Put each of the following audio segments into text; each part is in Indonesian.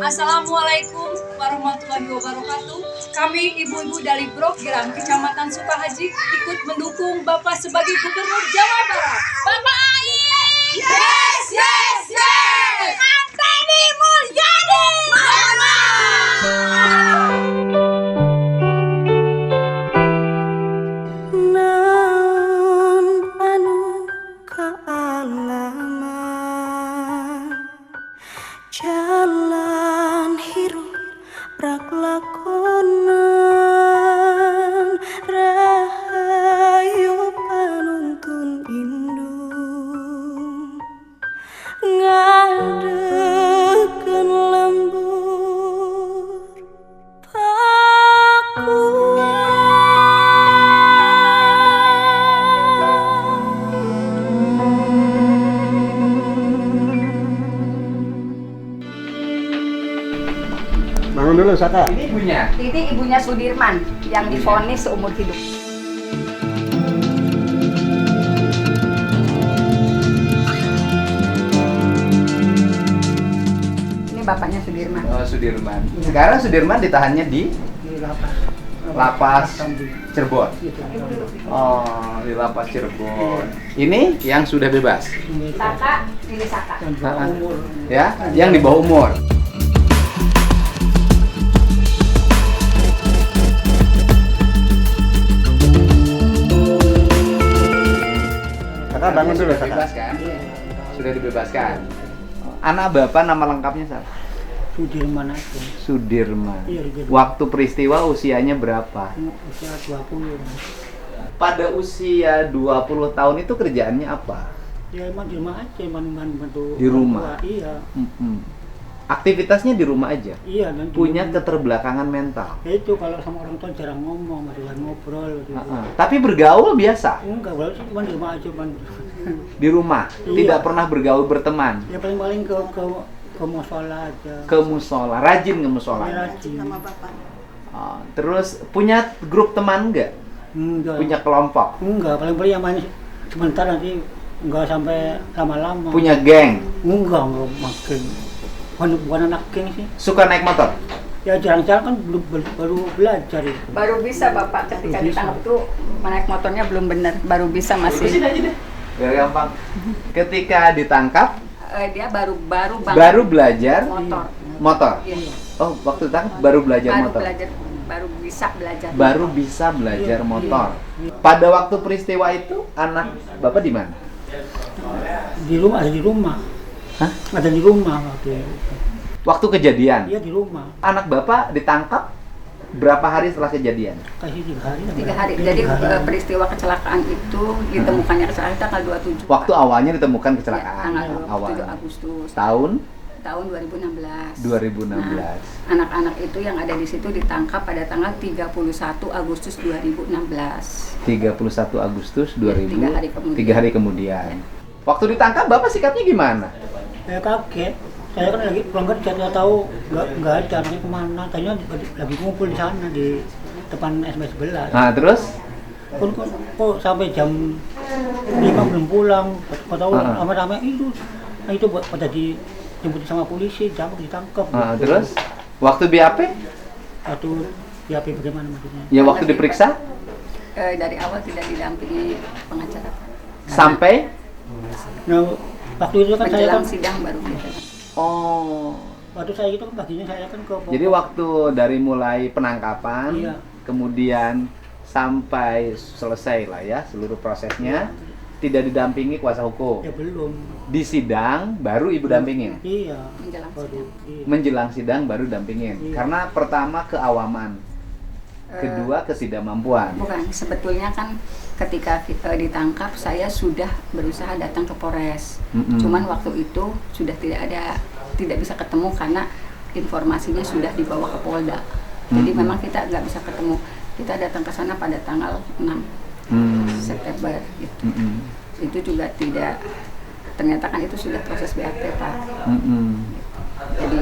Assalamualaikum warahmatullahi wabarakatuh. Kami ibu-ibu dari Brogiran, Kecamatan Sukahaji, ikut mendukung Bapak sebagai Gubernur Jawa Barat. Bapak Ayi! Yes, yes, yes! Anteni Mulyadi! Naon anu kaalaman jalan hirup rak lakonan rahayu panuntun indung ngadekeun lembur Bangun dulu, Saka. Ini ibunya. Ini ibunya Sudirman yang divonis seumur hidup. Ini bapaknya Sudirman. Oh, Sudirman. Sekarang Sudirman ditahannya di lapas Cirebon. Oh, di lapas Cirebon. Ini yang sudah bebas. Saka, ini Saka. Ya, yang di bawah umur. Saka bangun dulu, Sudah Saka. bebas kan? Sudah dibebaskan. Anak bapak nama lengkapnya siapa? Sudirman aja. Sudirman. Iya, Sudirman. Waktu peristiwa usianya berapa? Usia 20. Pada usia 20 tahun itu kerjaannya apa? Ya emang di rumah aja, bantu. Di rumah? orang tua. Iya. Aktivitasnya di rumah aja? Iya, dan di Punya rumah. keterbelakangan mental? Ya itu kalau sama orang tua jarang ngomong, jarang ngobrol gitu. Tapi bergaul biasa? Enggak, kalau sih cuma di rumah aja, Di rumah? Iya. Tidak pernah bergaul berteman? Ya paling-paling ke musola aja. Ke musola? Rajin ke musola? Ya, rajin. Terus punya grup teman nggak? Enggak. Punya kelompok? Enggak, paling-paling yang main sebentar nanti enggak sampai lama-lama. Punya geng? Enggak makin. Bukan anak geng sih. Suka naik motor? Ya jarang-jarang kan baru belajar itu. Baru bisa Bapak ketika Baru bisa. ditangkap tuh naik motornya belum benar, baru bisa masih. Biar gampang. Ketika ditangkap, Dia baru banget baru belajar motor. motor? Iya. Oh, waktu ditangkap baru belajar Baru motor? belajar, baru bisa belajar. Baru bisa belajar Iya. motor. Pada waktu peristiwa itu, anak Bapak di mana? Di rumah, ada di rumah. Hah? Ada di rumah waktu itu. Waktu kejadian? Iya di rumah. Anak Bapak ditangkap berapa hari setelah kejadian? Kasih 3 hari. 3 hari. Jadi peristiwa kecelakaan itu ditemukannya kecelakaan tanggal 27. Waktu awalnya ditemukan kecelakaan. Tanggal 27 awal. Agustus Tahun tahun 2016. 2016. Nah, anak-anak itu yang ada di situ ditangkap pada tanggal 31 Agustus 2016. 31 Agustus 2000. 3 hari kemudian. 3 hari kemudian. Waktu ditangkap Bapak sikapnya gimana? Saya kaget. Saya kan lagi pulang kerja, saya tahu nggak ada anaknya kemana. Tanya lagi ngumpul di sana di depan SMP 11. Nah, terus? Kok sampai jam 5 belum pulang? Kok tahu rame-rame itu pada dijemput sama polisi, ditangkap. Nah, terus? Waktu BAP? Atau BAP bagaimana maksudnya? Ya waktu diperiksa? Dari awal tidak didampingi pengacara. Sampai? Nah, waktu itu kan saya kan Menjelang sidang baru gitu. Oh. waktu saya itu kan paginya saya kan ke Jadi waktu dari mulai penangkapan, Iya. kemudian sampai selesai lah ya seluruh prosesnya, tidak didampingi kuasa hukum. ya belum. Di sidang baru ibu dampingin. Iya. Menjelang Baru. sidang. Iya. Menjelang sidang baru dampingin. Iya. Karena pertama keawaman, kedua ketidakmampuan. Bukan, sebetulnya kan ketika ditangkap saya sudah berusaha datang ke Polres. Cuman waktu itu sudah tidak bisa ketemu karena informasinya sudah dibawa ke Polda. Jadi memang kita nggak bisa ketemu. Kita datang ke sana pada tanggal 6 September gitu. Itu juga tidak, ternyata kan itu sudah proses BAP Pak. Jadi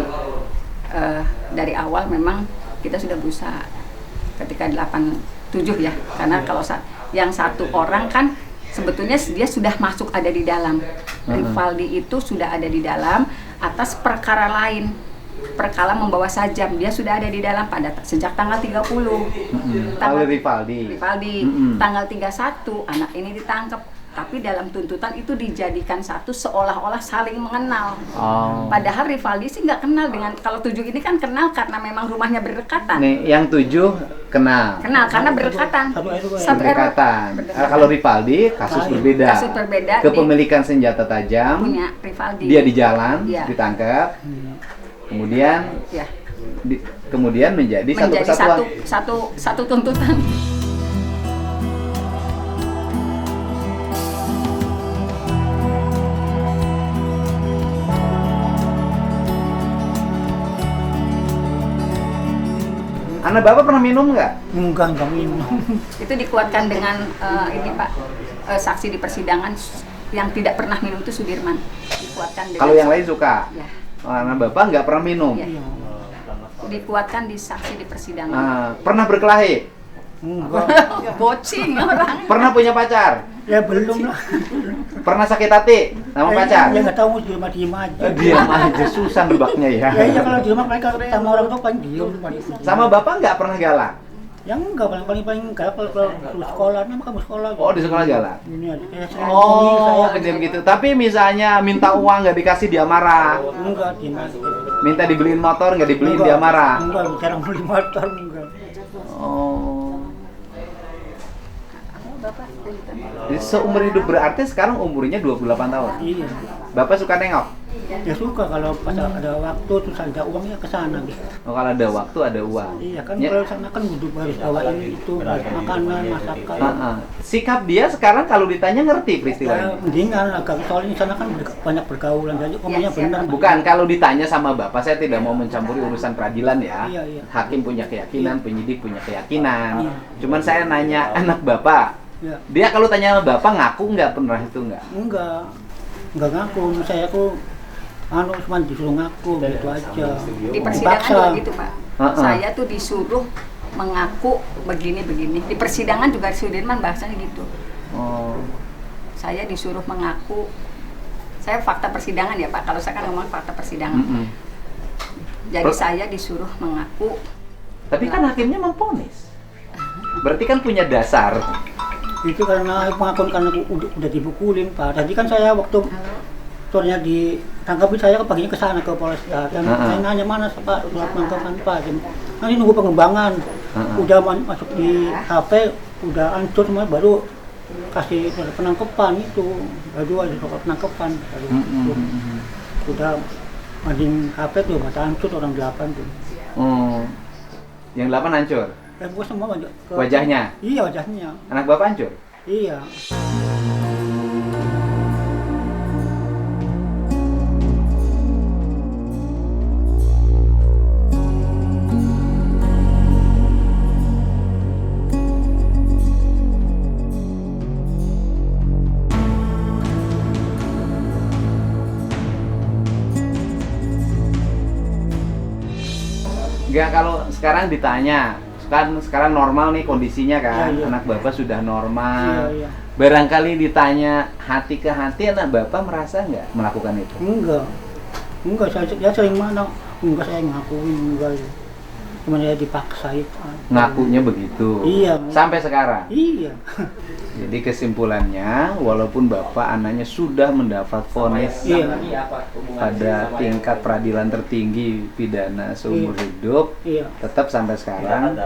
dari awal memang kita sudah berusaha ketika 87 ya, karena kalau yang satu orang kan sebetulnya dia sudah masuk ada di dalam. Rivaldi itu sudah ada di dalam atas perkara lain. perkala membawa sajam. Dia sudah ada di dalam pada sejak tanggal 30. Oleh Rivaldi. Tanggal 31 anak ini ditangkap. Tapi dalam tuntutan itu dijadikan satu seolah-olah saling mengenal. Padahal Rivaldi sih nggak kenal dengan, kalau 7 ini kan kenal karena memang rumahnya berdekatan. Nih, yang 7 kenal. Kenal karena berdekatan. Satu Berdekatan. Kalau Rivaldi kasus berbeda. Kasus berbeda. Kepemilikan senjata tajam. Punya Rivaldi. Dia di jalan, Iya. ditangkap. Kemudian Ya. kemudian menjadi satu Menjadi kesatuan. satu tuntutan. Anak bapak pernah minum nggak? Enggak minum. Itu dikuatkan dengan ini Pak, saksi di persidangan yang tidak pernah minum itu Sudirman. Dikuatkan dengan Kalau yang lain suka. Ya. Anak bapak nggak pernah minum. Ya. Dikuatkan di saksi di persidangan. Pernah berkelahi? Enggak. Bocing orang. Pernah punya pacar? Ya belum lah. Pernah sakit hati sama pacar? Ya nggak tahu diem aja. Diam aja, susah nebaknya ya. Ya iya kalau di rumah mereka sama orang tua paling diem. Sama bapak nggak pernah galak? Yang enggak paling galak kalau sekolah, nama kamu sekolah. Oh, di sekolah galak? Ini ada. Oh, kejam gitu. Tapi misalnya minta uang nggak dikasih dia marah. Enggak, diem aja. Minta dibeliin motor nggak dibeliin dia marah. Enggak, jarang beli motor enggak. Oh. Jadi seumur hidup berarti sekarang umurnya 28 tahun. Iya. Bapak suka nengok? Ya suka kalau pas ada waktu terus ada uangnya ke sana gitu. Oh, kalau ada waktu ada uang. Iya kan Ya. kalau sana kan duduk harus bawa ini itu makanan, masakan. Sikap dia sekarang kalau ditanya ngerti Ya, peristiwanya? mendingan agak soalnya di sana kan banyak pergaulan jadi ngomongnya benar. Bukan, kalau ditanya sama bapak, saya tidak mau mencampuri urusan peradilan ya. Iya, iya. Hakim punya keyakinan, penyidik punya keyakinan. Iya. Cuman saya nanya anak bapak, Ya. dia kalau tanya sama bapak ngaku nggak pernah itu nggak? Enggak ngaku, saya aku cuma disuruh ngaku gitu aja. Di persidangan Dipaksa. juga gitu Pak. Uh-uh. Saya tuh disuruh mengaku begini-begini. Di persidangan juga Sudirman bahasanya gitu. Oh. Saya disuruh mengaku. Saya fakta persidangan ya Pak. Kalau saya kan ngomong fakta persidangan. Mm-mm. Jadi saya disuruh mengaku. Tapi kan hakimnya memvonis. Berarti kan punya dasar. Itu karena pengakuan karena aku udah dipukulin Pak. Tadi kan saya waktu sorenya ditangkapin saya paginya ke sana ke Polres ya. Dan saya nanya mana Pak surat penangkapan Pak. Nanti nunggu pengembangan. Udah masuk di HP udah hancur semua baru kasih surat penangkapan itu. Baru ada surat penangkapan. Baru udah manding HP tuh mata hancur orang 8 tuh. Yang 8 hancur. Gua semua Wajahnya? Iya wajahnya. Anak bapak hancur? Iya. Enggak, kalau sekarang ditanya, kan sekarang normal nih kondisinya kan, Iya. anak bapak sudah normal. Iya. Barangkali ditanya hati ke hati, anak bapak merasa nggak melakukan itu? Enggak, saya sering mana, enggak saya ngakuin, enggak. Cuma saya dipaksa itu. Ngakunya begitu. Iya. Sampai sekarang. Iya. Jadi kesimpulannya, walaupun bapak anaknya sudah mendapat vonis Iya. pada tingkat peradilan tertinggi pidana seumur Iya. hidup, Iya. tetap sampai sekarang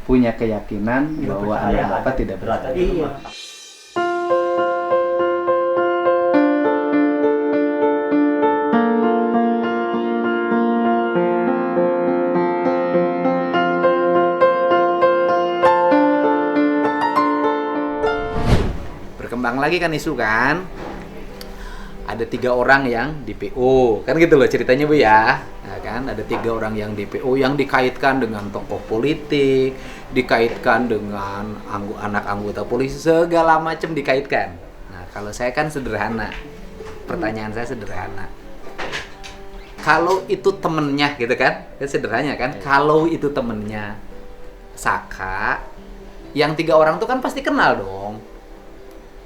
punya keyakinan bahwa anak bapak tidak bersalah. Iya. Berkembang lagi kan isu kan, ada 3 orang yang DPO, kan gitu loh ceritanya Bu ya. Nah, kan ada 3 orang yang DPO yang dikaitkan dengan tokoh politik, dikaitkan dengan anak anggota polisi, segala macam dikaitkan. Nah, kalau saya kan sederhana, pertanyaan saya sederhana. Kalau itu temennya gitu kan sederhana kan, kalau itu temennya Saka, yang 3 orang tuh kan pasti kenal dong.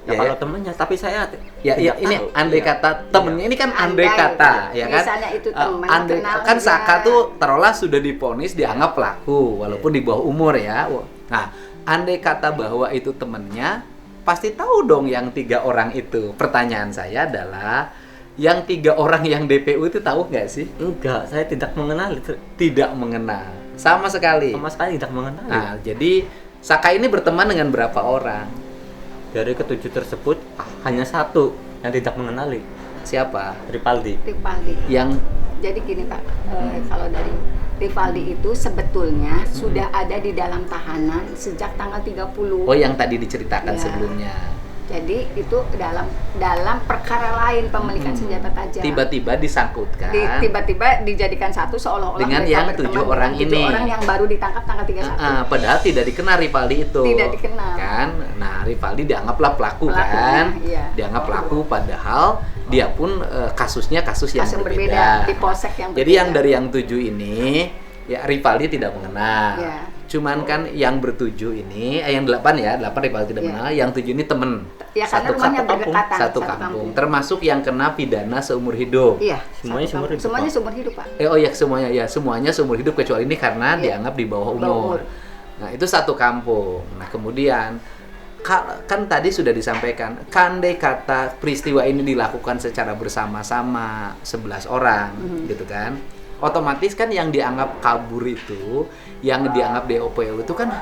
Ya, kalau temennya, tapi saya Ya, tidak ini tahu. andai Iya. kata temennya ini kan andai kata, ya kan? Misalnya itu teman, Andai kenal kan dia. Saka tuh taruhlah sudah divonis dianggap pelaku walaupun di bawah umur ya. Nah, andai kata bahwa itu temennya, pasti tahu dong yang 3 orang itu. Pertanyaan saya adalah yang 3 orang yang DPO itu tahu nggak sih? Enggak, saya tidak mengenali. Tidak mengenal sama sekali. Sama sekali tidak mengenali. Nah, jadi Saka ini berteman dengan berapa orang? Dari ke-7 tersebut hanya 1 yang tidak mengenali, Siapa? Ripaldi. Rivaldi. Yang Jadi gini Pak, kalau dari Rivaldi itu sebetulnya sudah ada di dalam tahanan sejak tanggal 30. oh yang tadi diceritakan Ya. sebelumnya. Jadi itu dalam perkara lain pemilikan senjata tajam. Tiba-tiba disangkutkan Tiba-tiba dijadikan satu seolah-olah Dengan mereka yang berteman 7 dengan orang 7 ini. orang yang baru ditangkap tanggal 31. Padahal tidak dikenal Rivaldi itu. Tidak dikenal. Kan? Nah, Rivaldi dianggaplah pelaku Pelakunya, kan? iya. Dianggap pelaku padahal dia pun kasusnya kasus yang Kasus yang berbeda. berbeda, di polsek yang Jadi berbeda. yang dari yang 7 ini ya Rivaldi tidak mengenal. Iya. Cuman kan yang bertujuh ini, yang 8 ya, 8 Rivaldi tidak Iya. mengenal, yang 7 ini temen. Ya karena rumahnya berdekatan. Satu kampung. Termasuk yang kena pidana seumur hidup. Iya. Semuanya satu seumur kampung. hidup, Semuanya Pak. seumur hidup Pak. Oh ya semuanya seumur hidup kecuali ini karena Iya. dianggap di bawah Bawah umur. umur. Nah itu satu kampung. Nah kemudian kan tadi sudah disampaikan, kandai kata peristiwa ini dilakukan secara bersama-sama 11 orang, gitu kan? Otomatis kan yang dianggap kabur itu, yang dianggap DPO itu kan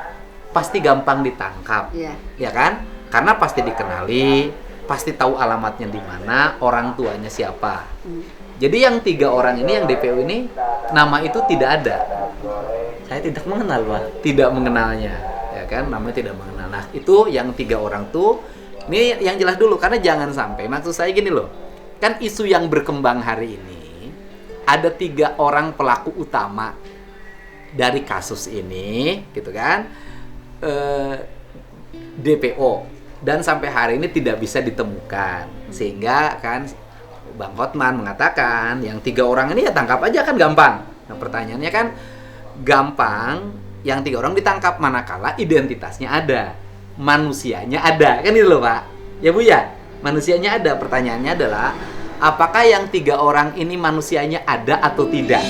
pasti gampang ditangkap, Iya. ya kan? Karena pasti dikenali, pasti tahu alamatnya di mana, orang tuanya siapa. Jadi yang 3 orang ini, yang DPO ini, nama itu tidak ada, Saya tidak mengenal, Pak. tidak mengenalnya, ya kan? Namanya tidak mengenal. Nah itu yang 3 orang tuh, ini yang jelas dulu, karena jangan sampai, maksud saya gini loh, kan isu yang berkembang hari ini, ada 3 orang pelaku utama dari kasus ini, gitu kan? DPO, dan sampai hari ini tidak bisa ditemukan, sehingga kan Bang Hotman mengatakan yang 3 orang ini ya tangkap aja kan gampang. Nah pertanyaannya kan gampang, yang 3 orang ditangkap manakala identitasnya ada, manusianya ada, kan itu loh Pak, ya Bu ya, manusianya ada. Pertanyaannya adalah apakah yang 3 orang ini manusianya ada atau tidak?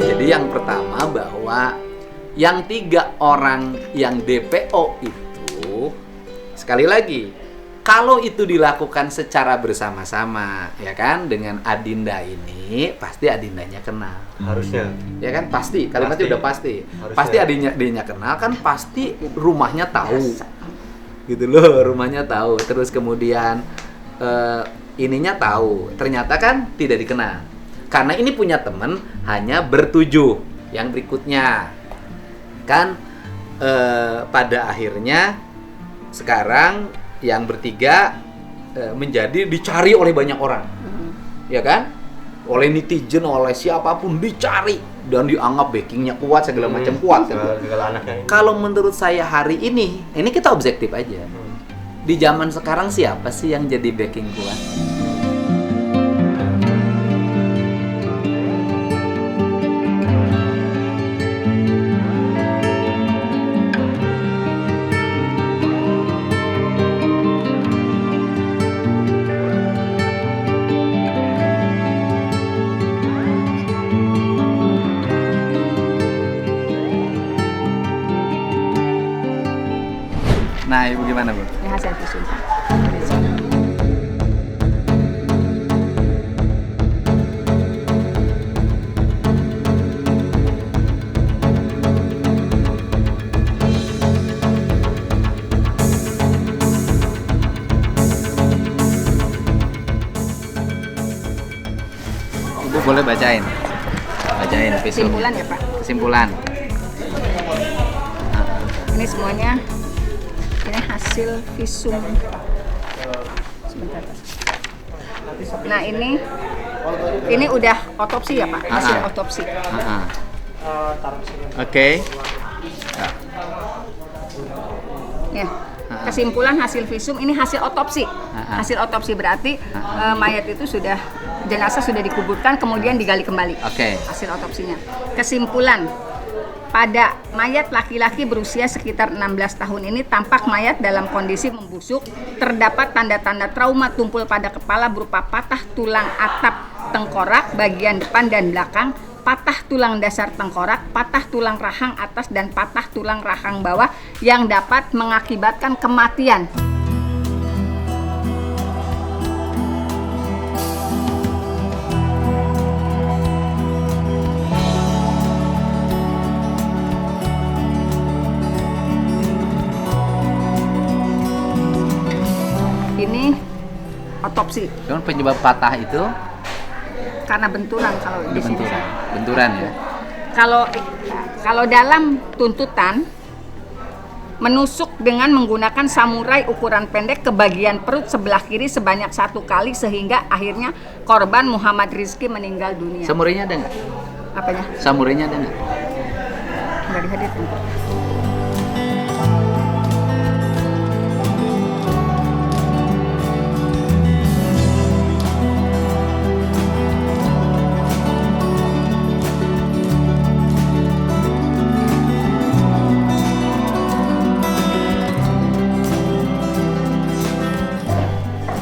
Jadi yang pertama bahwa yang 3 orang yang DPO itu, sekali lagi, kalau itu dilakukan secara bersama-sama, ya kan, dengan Adinda ini, pasti Adindanya kenal. Harusnya. Ya kan, pasti, kalimatnya Pasti. udah pasti. Harusnya. Pasti adiknya kenal kan, pasti rumahnya tahu. Gitu loh, rumahnya tahu. Terus kemudian ininya tahu. Ternyata kan tidak dikenal. Karena ini punya teman hanya bertujuh. Yang berikutnya kan pada akhirnya sekarang yang bertiga menjadi dicari oleh banyak orang, ya kan, oleh netizen, oleh siapapun dicari dan dianggap backingnya kuat, segala macam kuat kan. Segala anaknya ini. Kalau menurut saya hari ini kita objektif aja, di zaman sekarang siapa sih yang jadi backing kuat? Nah, Ibu gimana, Bu? Ini hasil visum Pak. Ibu boleh bacain visum. Kesimpulan ya Pak. Kesimpulan. Ini semuanya ini hasil visum. Sebentar Pak. Nah ini udah otopsi ya Pak, hasil otopsi. Oke. Ya. kesimpulan hasil visum ini hasil otopsi. Hasil otopsi berarti mayat itu jenazah sudah dikuburkan kemudian digali kembali. Oke. Hasil otopsinya. Kesimpulan pada mayat laki-laki berusia sekitar 16 tahun ini tampak mayat dalam kondisi membusuk, terdapat tanda-tanda trauma tumpul pada kepala berupa patah tulang atap tengkorak bagian depan dan belakang, patah tulang dasar tengkorak, patah tulang rahang atas dan patah tulang rahang bawah yang dapat mengakibatkan kematian. Ini otopsi Cuman penyebab patah itu karena benturan kalau di sini. benturan ya. Kalau dalam tuntutan menusuk dengan menggunakan samurai ukuran pendek ke bagian perut sebelah kiri sebanyak 1 kali sehingga akhirnya korban Muhammad Rizki meninggal dunia. Samurainya ada nggak? Apanya? Samurainya ada nggak? Nggak dihadirkan.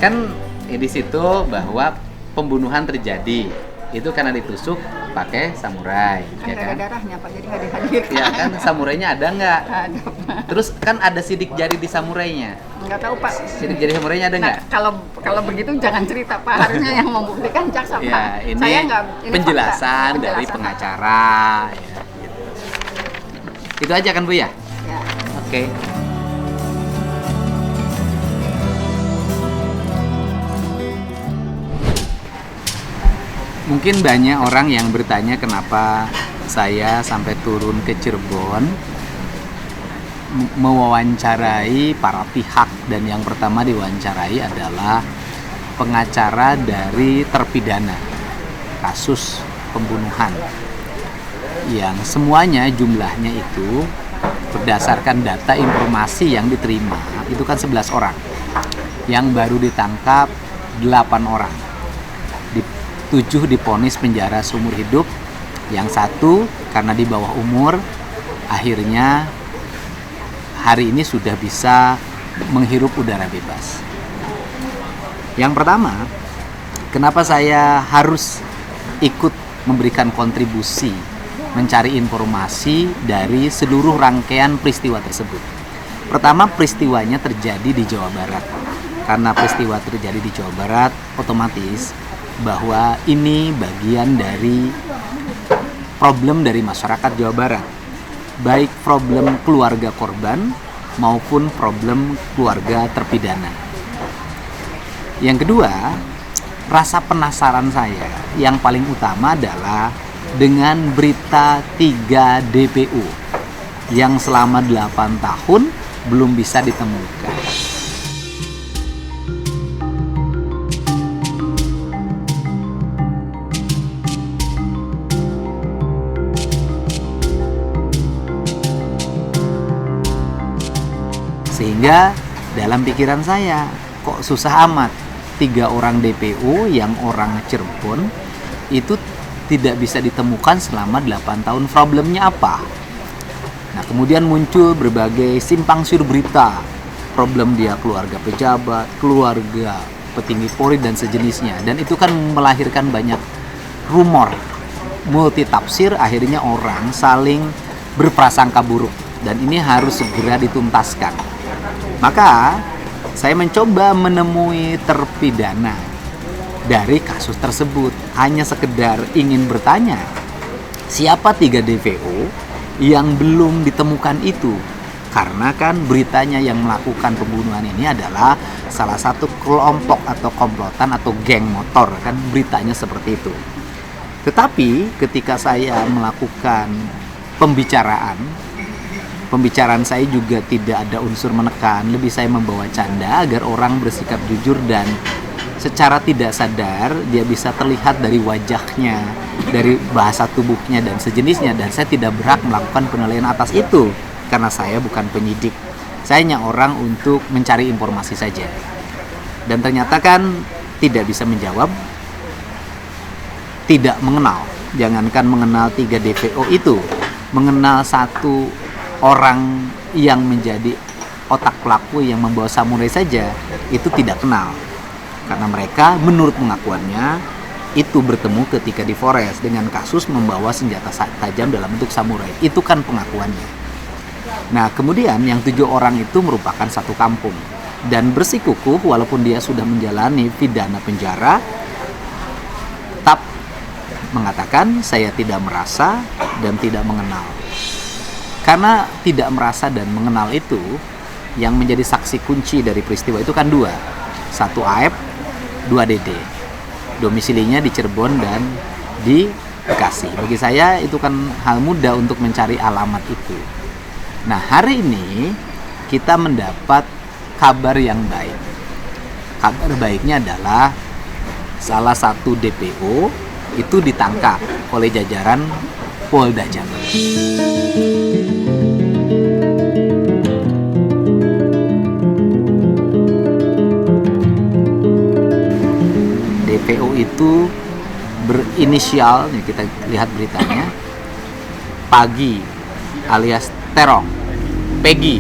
Kan di situ bahwa pembunuhan terjadi itu karena ditusuk pakai samurai, Kan ya nggak ada kan? darahnya Pak, jadi nggak dihadirkan. Ya kan, samurainya ada nggak? Ada, Pak. Terus kan ada sidik jari di samurainya. Nggak tahu Pak. Sidik jari samurainya ada nggak? Nah, kalau begitu jangan cerita Pak, harusnya yang membuktikan jaksa Pak. Ya, ini Saya nggak, ini penjelasan fakta. dari Penjelasan pengacara. Ya, gitu. Itu aja kan Bu ya? Ya. Oke. Mungkin banyak orang yang bertanya kenapa saya sampai turun ke Cirebon mewawancarai para pihak, dan yang pertama diwawancarai adalah pengacara dari terpidana kasus pembunuhan yang semuanya jumlahnya itu berdasarkan data informasi yang diterima itu kan 11 orang, yang baru ditangkap 8 orang, 7 divonis penjara seumur hidup, yang 1 karena di bawah umur akhirnya hari ini sudah bisa menghirup udara bebas. Yang pertama, kenapa saya harus ikut memberikan kontribusi mencari informasi dari seluruh rangkaian peristiwa tersebut. Pertama, peristiwanya terjadi di Jawa Barat. Karena peristiwa terjadi di Jawa Barat, otomatis bahwa ini bagian dari problem dari masyarakat Jawa Barat, baik problem keluarga korban maupun problem keluarga terpidana. Yang kedua, rasa penasaran saya yang paling utama adalah dengan berita 3 DPO yang selama 8 tahun belum bisa ditemukan. Sehingga dalam pikiran saya, kok susah amat 3 orang DPO yang orang Cirebon itu tidak bisa ditemukan selama 8 tahun. Problemnya apa? Nah, kemudian muncul berbagai simpang siur berita. Problem dia keluarga pejabat, keluarga petinggi Polri dan sejenisnya. Dan itu kan melahirkan banyak rumor, multi tafsir, akhirnya orang saling berprasangka buruk. Dan ini harus segera dituntaskan. Maka saya mencoba menemui terpidana dari kasus tersebut, hanya sekedar ingin bertanya siapa 3 DPO yang belum ditemukan itu, karena kan beritanya yang melakukan pembunuhan ini adalah salah satu kelompok atau komplotan atau geng motor, kan beritanya seperti itu. Tetapi ketika saya melakukan pembicaraan saya juga tidak ada unsur menekan, lebih saya membawa canda agar orang bersikap jujur dan secara tidak sadar dia bisa terlihat dari wajahnya, dari bahasa tubuhnya dan sejenisnya, dan saya tidak berhak melakukan penilaian atas itu karena saya bukan penyidik. Saya hanya orang untuk mencari informasi saja. Dan ternyata kan tidak bisa menjawab, tidak mengenal. Jangankan mengenal 3 DPO itu, mengenal satu orang yang menjadi otak pelaku yang membawa samurai saja, itu tidak kenal. Karena mereka menurut pengakuannya itu bertemu ketika di forest dengan kasus membawa senjata tajam dalam bentuk samurai. Itu kan pengakuannya. Nah, kemudian yang 7 orang itu merupakan satu kampung dan bersikukuh walaupun dia sudah menjalani pidana penjara, tetap mengatakan saya tidak merasa dan tidak mengenal. Karena tidak merasa dan mengenal itu, yang menjadi saksi kunci dari peristiwa itu kan 2. 1 Aep, 2 Dede. Domisilinya di Cirebon dan di Bekasi. Bagi saya itu kan hal mudah untuk mencari alamat itu. Nah, hari ini kita mendapat kabar yang baik. Kabar baiknya adalah salah satu DPO itu ditangkap oleh jajaran Polda Jabar. DPO itu berinisial, nih kita lihat beritanya, Pagi alias Terong, Peggy.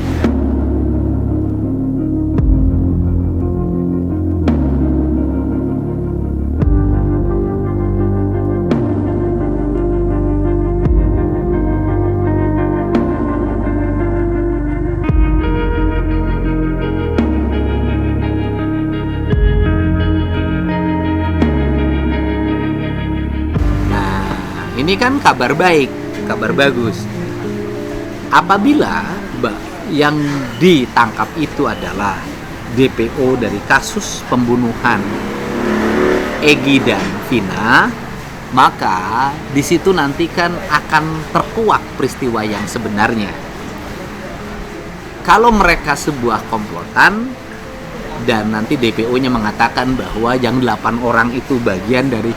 Ini kan kabar baik, kabar bagus. Apabila yang ditangkap itu adalah DPO dari kasus pembunuhan Egy dan Vina, maka di situ nanti kan akan terkuak peristiwa yang sebenarnya. Kalau mereka sebuah komplotan dan nanti DPO-nya mengatakan bahwa yang 8 orang itu bagian dari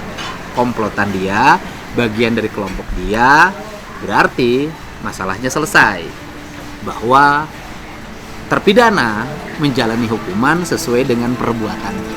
komplotan dia, bagian dari kelompok dia, berarti masalahnya selesai. Bahwa terpidana menjalani hukuman sesuai dengan perbuatannya.